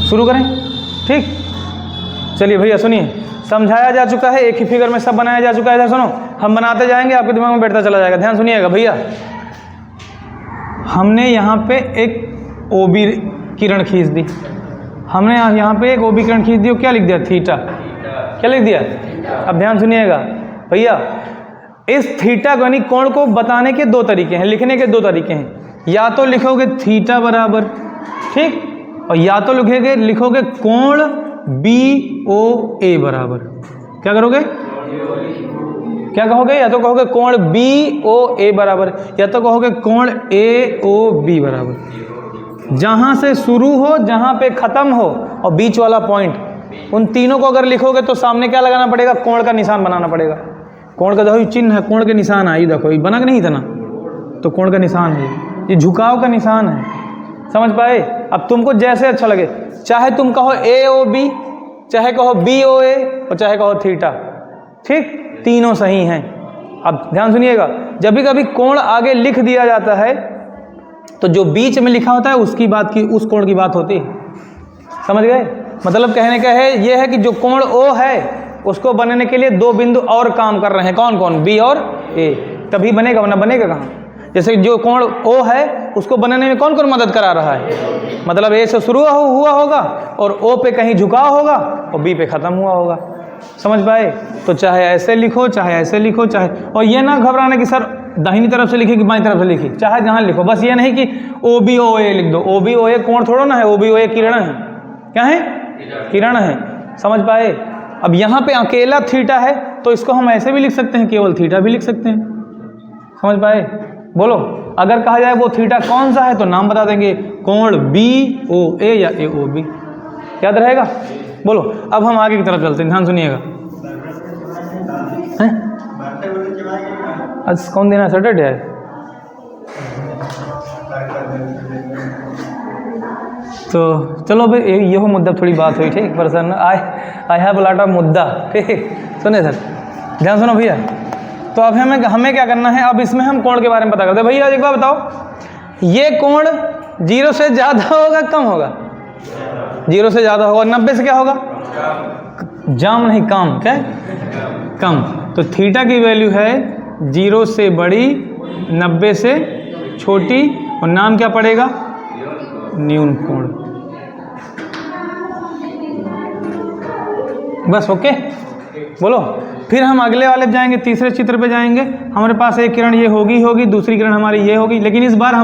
शुरू करें। ठीक, चलिए भैया सुनिए, समझाया जा चुका है, एक ही फिगर में सब बनाया जा चुका है। इधर सुनो, हम बनाते जाएंगे, आपके दिमाग में बैठता चला जाएगा। ध्यान सुनिएगा भैया, हमने यहाँ पे एक OB किरण खींच दी, हमने यहाँ पे एक OB किरण खींच दी, क्या लिख दिया? थीटा। क्या लिख दिया? अब ध्यान सुनिएगा भैया, इस थीटा यानी कोण को बताने के दो तरीके हैं, लिखने के दो तरीके हैं। या तो लिखोगे थीटा बराबर, ठीक, और या तो लिखोगे कोण BOA बराबर। क्या करोगे? क्या कहोगे? या तो कहोगे कोण BOA बराबर, या तो कहोगे कोण AOB बराबर। जहां से शुरू हो, जहां पे खत्म हो और बीच वाला पॉइंट, उन तीनों को अगर लिखोगे तो सामने क्या लगाना पड़ेगा? कोण का निशान बनाना पड़ेगा। कोण का देखो चिन्ह है, कोण के निशान है, देखो ये बना कि नहीं था ना, तो कोण का निशान है, ये झुकाव का निशान है। समझ पाए? अब तुमको जैसे अच्छा लगे, चाहे तुम कहो AOB, चाहे कहो BOA और चाहे कहो थीटा, ठीक, तीनों सही हैं। अब ध्यान सुनिएगा, जब भी कभी कोण आगे लिख दिया जाता है तो जो बीच में लिखा होता है उसकी बात की, उस कोण की बात होती है। समझ गए? मतलब कहने का है ये है कि जो कोण O है उसको बनने के लिए दो बिंदु और काम कर रहे हैं। कौन कौन? B और A, तभी बनेगा, वरना बनेगा कहाँ? जैसे जो कोण O है उसको बनने में कौन कौन मदद करा रहा है? मतलब A से शुरू हुआ होगा और O पे कहीं झुकाव होगा और B पे ख़त्म हुआ होगा। समझ पाए? तो चाहे ऐसे लिखो, चाहे ऐसे लिखो, चाहे, और ये ना घबराना कि सर दाहिनी तरफ से लिखी कि बाईं तरफ से लिखी, चाहे जहाँ लिखो, बस ये नहीं कि OBOA लिख दो। OBOA कोण थोड़ा ना है, OBOA किरण है। क्या है? किरण है। समझ पाए? अब यहाँ पे अकेला थीटा है तो इसको हम ऐसे भी लिख सकते हैं, केवल थीटा भी लिख सकते हैं। समझ पाए? बोलो, अगर कहा जाए वो थीटा कौन सा है तो नाम बता देंगे, कोण BOA या AOB। याद रहेगा? बोलो, अब हम आगे की तरफ चलते हैं, ध्यान सुनिएगा। आज कौन दिन है? सैटरडे है। तो चलो भाई, ये हो मुद्दा, थोड़ी बात हुई, ठीक, person I have lot of मुद्दा, ठीक। सुने सर, ध्यान सुनो भैया। तो अब हमें क्या करना है? अब इसमें हम कोण के बारे में पता करते हैं। भैया एक बार बताओ, ये कोण 0 से ज़्यादा होगा कम होगा? 0 से ज़्यादा होगा। 90 से क्या होगा? जाम नहीं, काम। क्या? कम। तो थीटा की वैल्यू है 0 से बड़ी, 90 से छोटी, और नाम क्या पड़ेगा? न्यून कोण। बस ओके। बोलो, फिर हम अगले वाले जाएंगे, तीसरे चित्र पे जाएंगे। हमारे पास एक किरण ये होगी, दूसरी किरण हमारी ये होगी, लेकिन इस बार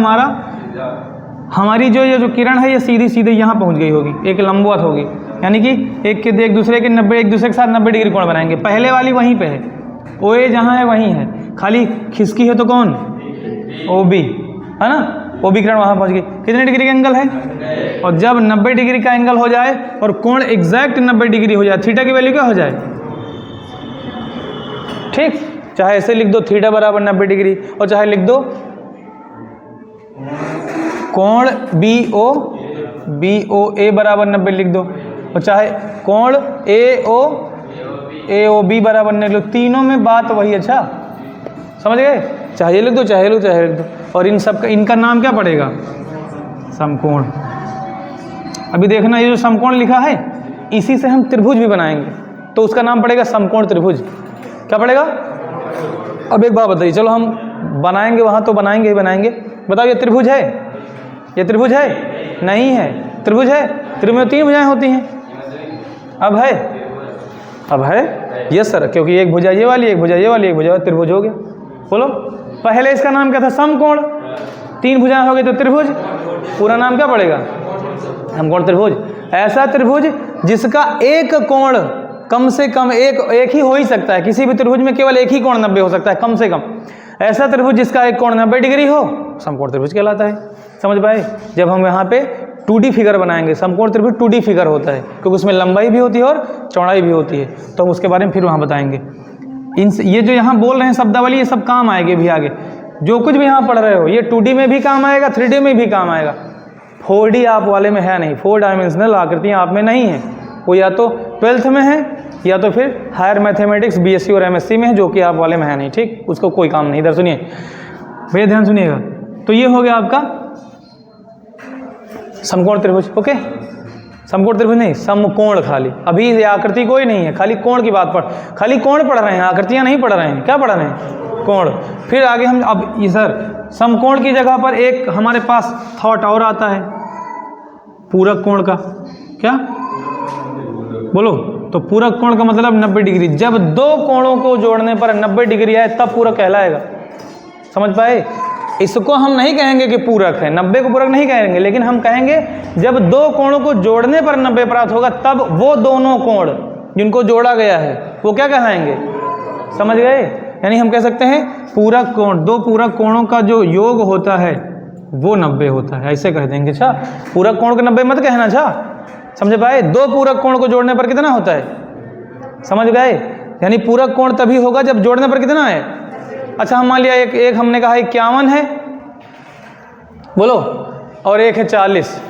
हमारी ये जो किरण है ये सीधी यहाँ पहुँच गई होगी, एक लंबवत होगी, यानी कि एक दूसरे के साथ 90 डिग्री कोण बनाएंगे। पहले वाली वहीं पे है, OA जहाँ है वहीं है, खाली खिसकी है तो कौन? OB है ना, OB किरण वहाँ पहुँच गई। कितने डिग्री का एंगल है? और जब 90 डिग्री का एंगल हो जाए और कोण एग्जैक्ट 90 डिग्री हो जाए, थीटा की वैल्यू क्या हो जाए? ठीक, चाहे ऐसे लिख दो थीटा बराबर 90 डिग्री, और चाहे लिख दो कोण BOA बराबर 90 लिख दो, और चाहे कोण AOB बराबर 90 लिख दो। तीनों में बात वही। अच्छा, समझ गए? चाहे लिख दो, चाहे लिख दो, और इनका नाम क्या पड़ेगा? समकोण। अभी देखना, ये जो समकोण लिखा है इसी से हम त्रिभुज भी बनाएंगे, तो उसका नाम पड़ेगा समकोण त्रिभुज। क्या पड़ेगा? अब एक बात बताइए, चलो हम बनाएंगे, वहाँ तो बनाएंगे ही बनाएंगे। बताओ, ये त्रिभुज है? ये त्रिभुज है? नहीं है। त्रिभुज है? त्रिभुज में 3 भुजाएं होती हैं। अब है? अब है? यस सर, क्योंकि एक भुजा ये वाली, एक भुजा ये वाली, एक भुजा, त्रिभुज हो गया। बोलो, पहले इसका नाम क्या था? समकोण। 3 भुजाएं हो गई तो त्रिभुज। पूरा नाम क्या पड़ेगा? समकोण त्रिभुज। ऐसा त्रिभुज जिसका एक कोण कम से कम एक ही हो ही सकता है, किसी भी त्रिभुज में केवल एक ही कोण 90 हो सकता है कम से कम। ऐसा त्रिभुज जिसका एक कोण 90 डिग्री हो, समकोण त्रिभुज कहलाता है। समझ पाए? जब हम यहाँ पे 2D फिगर बनाएंगे, समकोण त्रिभुज 2D फिगर होता है, क्योंकि उसमें लंबाई भी होती है और चौड़ाई भी होती है, तो हम उसके बारे में फिर वहाँ बताएंगे। ये जो यहाँ बोल रहे हैं शब्दावली, ये सब काम आएगी भी आगे। जो कुछ भी यहाँ पढ़ रहे हो, ये 2D में भी काम आएगा, 3D में भी काम आएगा। 4D आप वाले में है नहीं, 4 डायमेंशनल आकृतियाँ आप में नहीं है। वो या तो 12th में है, या तो फिर हायर मैथमेटिक्स BSc और MSc में है, जो कि आप वाले में है नहीं। ठीक, उसको कोई काम नहीं। इधर सुनिए भैया, ध्यान सुनिएगा। तो ये हो गया आपका समकोण त्रिभुज। ओके, समकोण त्रिभुज नहीं, समकोण खाली, अभी ये आकृति कोई नहीं है, खाली कोण की बात खाली कोण पढ़ रहे हैं, आकृतियां नहीं पढ़ रहे हैं। क्या पढ़ रहे हैं? कोण। फिर आगे हम अब ये सर समकोण की जगह पर एक हमारे पास थॉट और आता है, पूरक कोण का। क्या बोलो? तो पूरक कोण का मतलब 90 डिग्री। जब दो कोणों को जोड़ने पर 90 डिग्री आए तब पूरक कहलाएगा। समझ पाए? इसको हम नहीं कहेंगे कि पूरक है, 90 को पूरक नहीं कहेंगे, लेकिन हम कहेंगे जब दो कोणों को जोड़ने पर 90 प्राप्त होगा तब वो दोनों कोण जिनको जोड़ा गया है वो क्या कहलाएंगे? समझ गए? यानी हम कह सकते हैं पूरक कोण, दो पूरक कोणों का जो योग होता है वो 90 होता है, ऐसे कह देंगे। अच्छा, पूरक कोण को 90 मत कहना। अच्छा समझ पाए? दो पूरक कोण को जोड़ने पर कितना होता है? समझ गए? यानी पूरक कोण तभी होगा जब जोड़ने पर कितना है। अच्छा, हम मान लिया एक हमने कहा 51 है, बोलो, और एक है 40,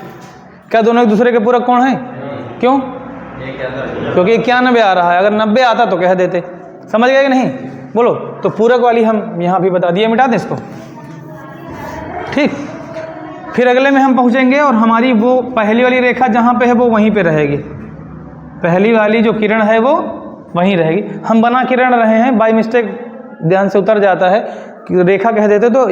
क्या दोनों एक दूसरे के पूरक कोण हैं? क्यों? क्योंकि 91 आ रहा है, अगर 90 आता तो कह देते। समझ गए कि नहीं? बोलो। तो पूरक वाली हम यहाँ भी बता दिए, मिटा दें इसको। ठीक, फिर अगले में हम पहुँचेंगे और हमारी वो पहली वाली रेखा जहाँ पे है वो वहीं पे रहेगी, पहली वाली जो किरण है वो वहीं रहेगी। हम बना किरण रहे हैं, बाय मिस्टेक ध्यान से उतर जाता है कि रेखा कह देते तो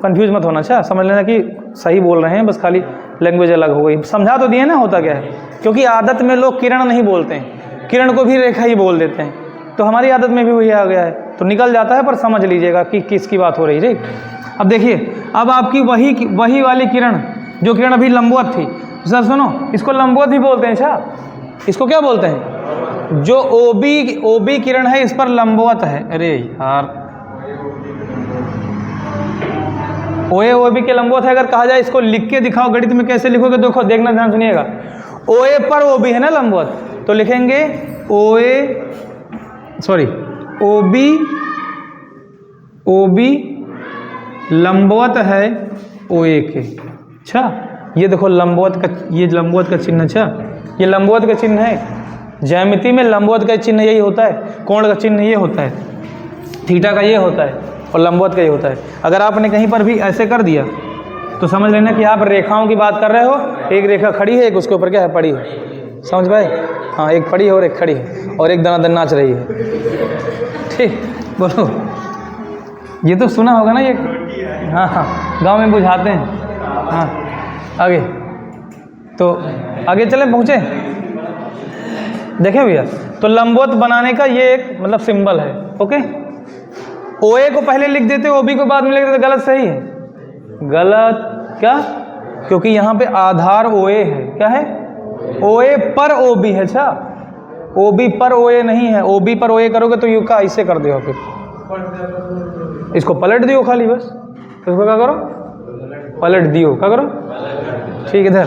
कंफ्यूज मत होना। अच्छा, समझ लेना कि सही बोल रहे हैं, बस खाली लैंग्वेज अलग हो गई। समझा तो दिए ना होता क्या है, क्योंकि आदत में लोग किरण नहीं बोलते हैं, किरण को भी रेखा ही बोल देते हैं, तो हमारी आदत में भी वही आ गया है, तो निकल जाता है। पर समझ लीजिएगा कि किसकी बात हो रही है। अब देखिए, अब आपकी वही वाली किरण, जो किरण अभी लंबवत थी, सर सुनो, इसको लंबवत भी बोलते हैं। अच्छा, इसको क्या बोलते हैं? जो ओबी किरण है इस पर लंबवत है। अरे यार, ओबी के लंबवत है अगर कहा जाए, इसको लिख के दिखाओ, गणित में कैसे लिखोगे? देखो, देखना, ध्यान सुनिएगा। ओए पर ओबी है ना लंबवत, तो लिखेंगे ओबी लंबवत है ओए के। अच्छा, ये देखो लंबवत का, ये लंबवत का चिन्ह। अच्छा, ये लंबवत का चिन्ह है। ज्यामिति में लंबवत का चिन्ह यही होता है, कोण का चिन्ह ये होता है, थीटा का ये होता है और लंबवत का ये होता है। अगर आपने कहीं पर भी ऐसे कर दिया तो समझ लेना कि आप रेखाओं की बात कर रहे हो। एक रेखा खड़ी है, एक उसके ऊपर क्या है, पड़ी है। समझ पाए? हाँ, एक पड़ी है और एक खड़ी है और एक दनादन नाच रही है। ठीक, बोलो। ये तो सुना होगा ना ये। हाँ हाँ, गांव में बुझाते हैं। हाँ, आगे तो आगे चले, पहुँचे। देखें भैया, तो लंबवत बनाने का ये एक मतलब सिंबल है। ओके, ओए को पहले लिख देते, ओबी को बाद में लिख देते, गलत सही है? गलत। क्या? क्योंकि यहाँ पे आधार ओए है। क्या है? ओए पर ओबी है। अच्छा, ओबी पर ओए नहीं है। ओबी पर ओए करोगे तो यू का ऐसे कर दो, फिर इसको पलट दियो खाली, बस। इसको क्या करो? पलट दियो। क्या करो? ठीक, इधर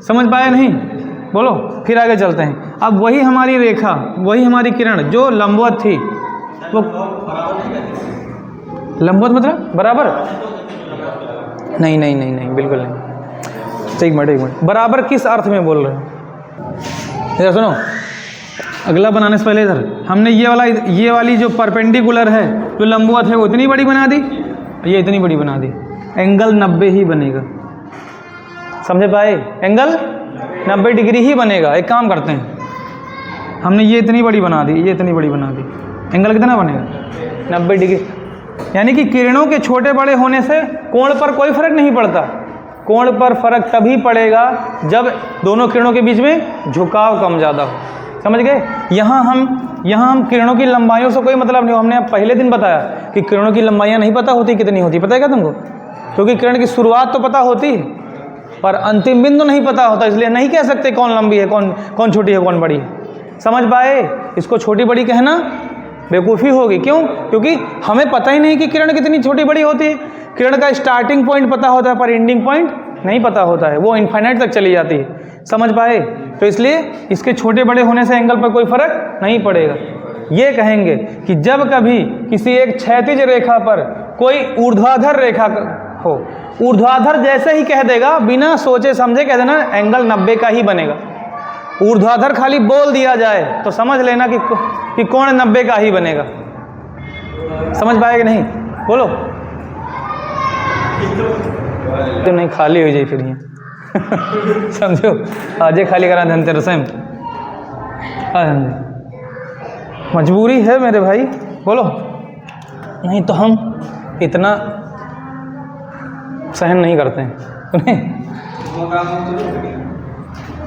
समझ पाए नहीं? बोलो। फिर आगे चलते हैं। अब वही हमारी रेखा, वही हमारी किरण जो लंबवत थी, वो लंबवत मतलब बराबर? नहीं नहीं नहीं नहीं, बिल्कुल नहीं। एक मिनट, बराबर किस अर्थ में बोल रहे हो? इधर सुनो, अगला बनाने से पहले इधर हमने ये वाली जो परपेंडिकुलर है, जो लंबवत है, वो इतनी बड़ी बना दी, ये इतनी बड़ी बना दी। एंगल 90 ही बनेगा। समझ पाए? एंगल 90 डिग्री ही बनेगा। एक काम करते हैं, हमने ये इतनी बड़ी बना दी, ये इतनी बड़ी बना दी, एंगल कितना बनेगा? 90 डिग्री। यानी कि किरणों के छोटे बड़े होने से कोण पर कोई फर्क नहीं पड़ता। कोण पर फर्क तभी पड़ेगा जब दोनों किरणों के बीच में झुकाव कम ज़्यादा हो। समझ गए? यहाँ हम किरणों की लंबाइयों से कोई मतलब नहीं हो। हमने पहले दिन बताया कि किरणों की लंबाइयाँ नहीं पता होती कितनी होती। पता है क्या तुमको? क्योंकि किरण की शुरुआत तो पता होती है पर अंतिम बिंदु नहीं पता होता, इसलिए नहीं कह सकते कौन लंबी है, कौन छोटी है, कौन बड़ी है। समझ पाए? इसको छोटी बड़ी कहना बेवकूफ़ी होगी। क्यों? क्योंकि हमें पता ही नहीं कि किरण कितनी छोटी बड़ी होती है। किरण का स्टार्टिंग पॉइंट पता होता है पर एंडिंग पॉइंट नहीं पता होता है, वो इन्फाइनाइट तक चली जाती है। समझ पाए? तो इसलिए इसके छोटे बड़े होने से एंगल पर कोई फर्क नहीं पड़ेगा। ये कहेंगे कि जब कभी किसी एक क्षैतिज रेखा पर कोई ऊर्ध्वाधर रेखा हो, ऊर्ध्वाधर जैसे ही कह देगा, बिना सोचे समझे कह देना एंगल 90 का ही बनेगा। ऊर्ध्वाधर खाली बोल दिया जाए तो समझ लेना कि कोण 90 का ही बनेगा। समझ पाए कि नहीं? बोलो। तो नहीं, खाली हो जाए फिर ये समझो, आज खाली करा धनतेरस में। मजबूरी है मेरे भाई, बोलो, नहीं तो हम इतना सहन नहीं करते हैं।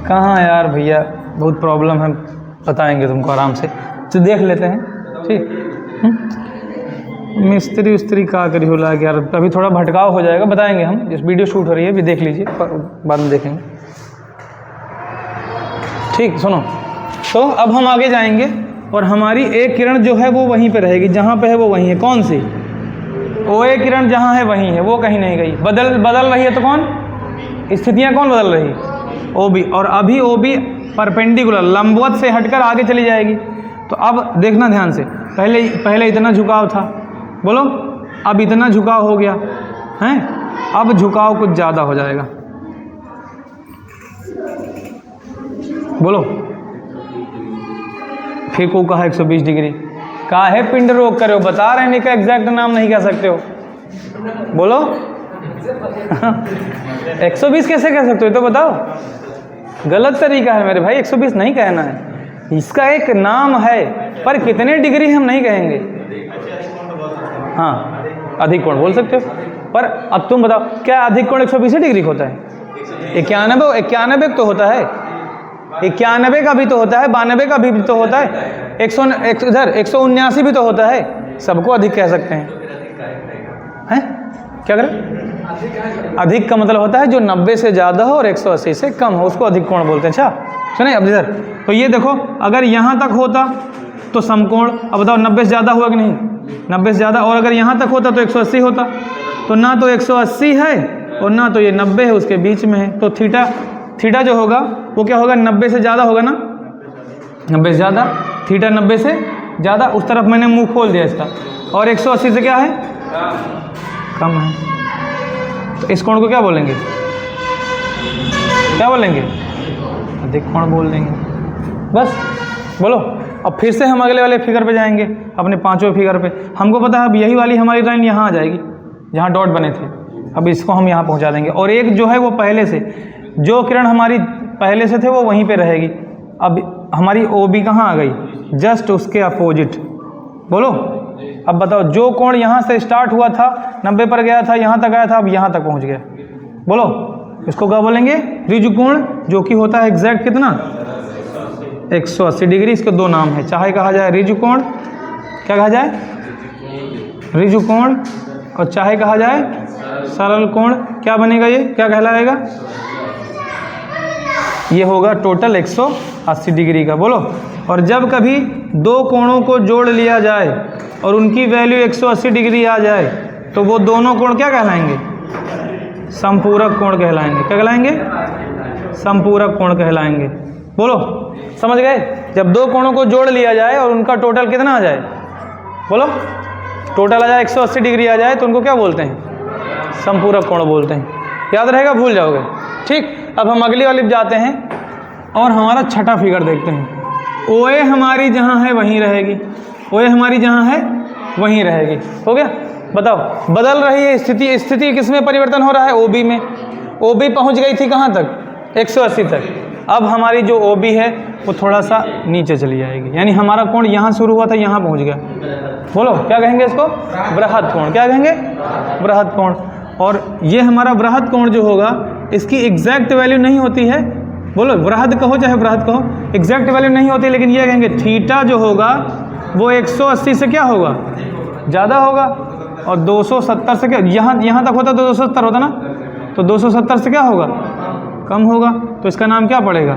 कहाँ यार भैया, बहुत प्रॉब्लम है, बताएंगे तुमको आराम से, तो देख लेते हैं, ठीक। मिस्त्री उस्त्री का करी हो लगा यार, अभी थोड़ा भटकाव हो जाएगा, बताएंगे हम। इस वीडियो शूट हो रही है, अभी देख लीजिए, बाद में देखेंगे, ठीक। सुनो, तो अब हम आगे जाएंगे और हमारी एक किरण जो है वो वहीं पे रहेगी, जहाँ पे है वो वहीं है। कौन सी? OA किरण जहाँ है वहीं है, वो कहीं नहीं गई। बदल रही है तो कौन? स्थितियाँ कौन बदल रही? OB। और अभी OB परपेंडिकुलर, लंबवत से हटकर आगे चली जाएगी। तो अब देखना ध्यान से, पहले इतना झुकाव था, बोलो, अब इतना झुकाव हो गया है, अब झुकाव कुछ ज़्यादा हो जाएगा, बोलो। फिर को कहा 120 डिग्री, कहा है पिंड रोक करे हो, बता रहे हैं, का एग्जैक्ट नाम नहीं कह सकते हो, बोलो। 120 कैसे कह सकते हो तो बताओ, गलत तरीका है मेरे भाई, 120 नहीं कहना है, इसका एक नाम है, पर कितने डिग्री हम नहीं कहेंगे। हाँ, अधिक कोण बोल सकते हो, पर अब तुम बताओ, क्या अधिक कोण 120 डिग्री होता है? 91 तो होता है, 91 का भी तो होता है, 92 का भी तो होता है, 179 भी तो होता है, सबको अधिक कह सकते हैं, हैं? क्या करें? अधिक का मतलब होता है जो 90 से ज़्यादा हो और 180 से कम हो, उसको अधिक कोण बोलते हैं। अच्छा सुने अब इधर, तो ये देखो, अगर यहाँ तक होता तो समकोण, अब बताओ 90 से ज़्यादा हुआ कि नहीं? 90 से ज़्यादा, और अगर यहाँ तक होता तो 180 होता, तो ना तो 180 है और ना तो ये 90 है, उसके बीच में है। तो थीटा जो होगा वो क्या होगा? 90 से ज़्यादा होगा ना, 90 से ज़्यादा, थीटा 90 से ज़्यादा, उस तरफ मैंने मुंह खोल दिया इसका, और 180 से क्या है? कम है। तो इस कोण को क्या बोलेंगे? क्या बोलेंगे? अधिक कोण बोल देंगे, बस, बोलो। अब फिर से हम अगले वाले फिगर पे जाएंगे, अपने पांचवें फिगर पे। हमको पता है अब यही वाली हमारी लाइन यहाँ आ जाएगी, जहाँ डॉट बने थे, अब इसको हम यहाँ पहुँचा देंगे, और एक जो है वो पहले से, जो किरण हमारी पहले से थे वो वहीं पे रहेगी। अब हमारी OB कहाँ आ गई? जस्ट उसके अपोजिट, बोलो। अब बताओ, जो कोण यहाँ से स्टार्ट हुआ था, 90 पर गया था, यहाँ तक आया था, अब यहाँ तक पहुँच गया, बोलो। इसको क्या बोलेंगे? ऋजु कोण, जो कि होता है एग्जैक्ट कितना? 180 डिग्री। इसके दो नाम है, चाहे कहा जाए ऋजु कोण, क्या कहा जाए? ऋजु कोण, और चाहे कहा जाए सरल कोण। क्या बनेगा ये? क्या कहलाएगा? ये होगा टोटल 180 डिग्री का, बोलो। और जब कभी दो कोणों को जोड़ लिया जाए और उनकी वैल्यू 180 डिग्री आ जाए, तो वो दोनों कोण क्या कहलाएंगे? समपूरक कोण कहलाएंगे। क्या कहलाएंगे? समपूरक कोण कहलाएंगे, बोलो। समझ गए? जब दो कोणों को जोड़ लिया जाए और उनका टोटल कितना आ जाए, बोलो, टोटल आ जाए 180 डिग्री आ जाए, तो उनको क्या बोलते हैं? समपूरक कोण बोलते हैं। याद रहेगा, भूल जाओगे, ठीक। अब हम अगली वाली जाते हैं और हमारा छठा फिगर देखते हैं। OA हमारी जहाँ है वहीं रहेगी, OA हमारी जहाँ है वहीं रहेगी, हो गया। बताओ, बदल रही है स्थिति किस में परिवर्तन हो रहा है? OB में। OB पहुँच गई थी कहाँ तक? 180 तक। अब हमारी जो OB है वो थोड़ा सा नीचे चली जाएगी, यानी हमारा कोण यहाँ शुरू हुआ था, यहाँ पहुँच गया, बोलो। क्या कहेंगे इसको? बृहद कोण। क्या कहेंगे? बृहद कोण। और ये हमारा बृहद कोण जो होगा, इसकी एग्जैक्ट वैल्यू नहीं होती है, बोलो। बृहद कहो चाहे बृहद कहो, एग्जैक्ट वैल्यू नहीं होती, लेकिन ये कहेंगे थीटा जो होगा वो 180 से क्या होगा? ज़्यादा होगा। और 270 से क्या, यहाँ तक होता तो 270 होता ना, तो 270 से क्या होगा? कम होगा। तो इसका नाम क्या पड़ेगा?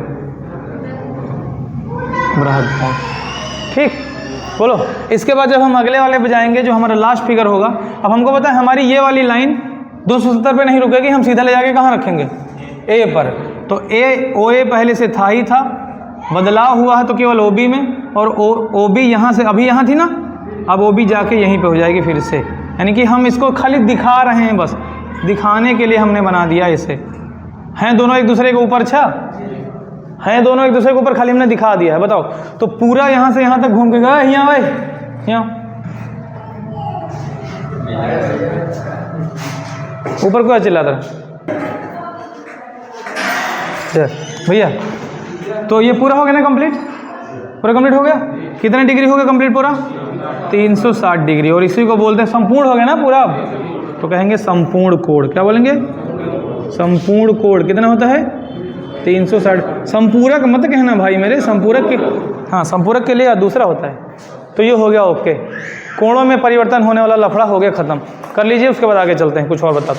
बृहद कोण, ठीक, बोलो। इसके बाद जब हम अगले वाले पे जाएंगे, जो हमारा लास्ट फिगर होगा, अब हमको पता है हमारी ये वाली लाइन 270 पे नहीं रुकेगी, हम सीधा ले जाके कहाँ रखेंगे? A पर। तो OA पहले से था ही था, बदलाव हुआ है तो केवल OB में, और OB यहाँ से, अभी यहाँ थी ना, अब OB जाके यहीं पे हो जाएगी फिर से। यानी कि हम इसको खाली दिखा रहे हैं, बस दिखाने के लिए हमने बना दिया इसे। हैं दोनों एक दूसरे के ऊपर, अच्छा हैं दोनों एक दूसरे के ऊपर, खाली हमने दिखा दिया है। बताओ, तो पूरा यहाँ से यहाँ तक घूम के गया, यहाँ भाई, यहाँ ऊपर को चिल्लाता भैया तो ये पूरा हो गया ना कंप्लीट, पूरा कंप्लीट हो गया। कितने डिग्री हो गया कंप्लीट पूरा? 360 डिग्री। और इसी को बोलते हैं संपूर्ण हो गया ना पूरा। तो कहेंगे संपूर्ण कोण। क्या बोलेंगे? संपूर्ण कोण कितना होता है? 360। संपूरक मत कहना भाई मेरे, संपूरक के, हाँ संपूरक के लिए दूसरा होता है। तो ये हो गया ओके। कोणों में परिवर्तन होने वाला लफड़ा हो गया ख़त्म। कर लीजिए, उसके बाद आगे चलते हैं, कुछ और बताते हैं।